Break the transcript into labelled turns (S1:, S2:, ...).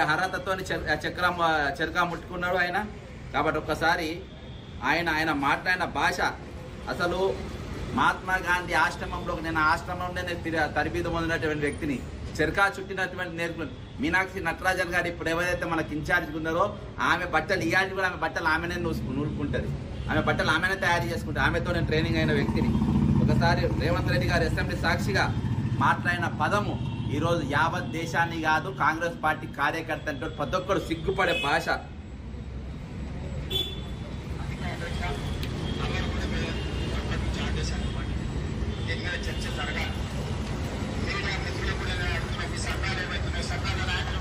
S1: అర్హతతో చక్రం ముట్టుకున్నాడు ఆయన. కాబట్టి ఒక్కసారి ఆయన మాట్లాడిన భాష అసలు మహాత్మా గాంధీ ఆశ్రమంలో నేను ఆశ్రమంలోనే తరబీదు పొందినటువంటి వ్యక్తిని, చెరకా చుట్టినటువంటి నేర్పులు మీనాక్షి నటరాజన్ గారు ఇప్పుడు ఎవరైతే మనకి ఇన్ఛార్జ్ ఉన్నారో ఆమె బట్టలు ఇయాలి కూడా ఆమె బట్టలు ఆమెనే నూలుకుంటుంది, ఆమె బట్టలు ఆమెనే తయారు చేసుకుంటుంది. ఆమెతో నేను ట్రైనింగ్ అయిన వ్యక్తిని. ఒకసారి రేవంత్ రెడ్డి గారు అసెంబ్లీ సాక్షిగా మాట్లాడిన పదము ఈరోజు యావత్ దేశాన్ని కాదు కాంగ్రెస్ పార్టీ కార్యకర్త అంటే ప్రతి ఒక్కరు సిగ్గుపడే భాష.
S2: చర్చ జరగాలి. మీడియా మిత్రులకు కూడా అడుగుతున్న ఈ సంఘాలు ఏవైతున్నాయి సంఘాల నాయకులు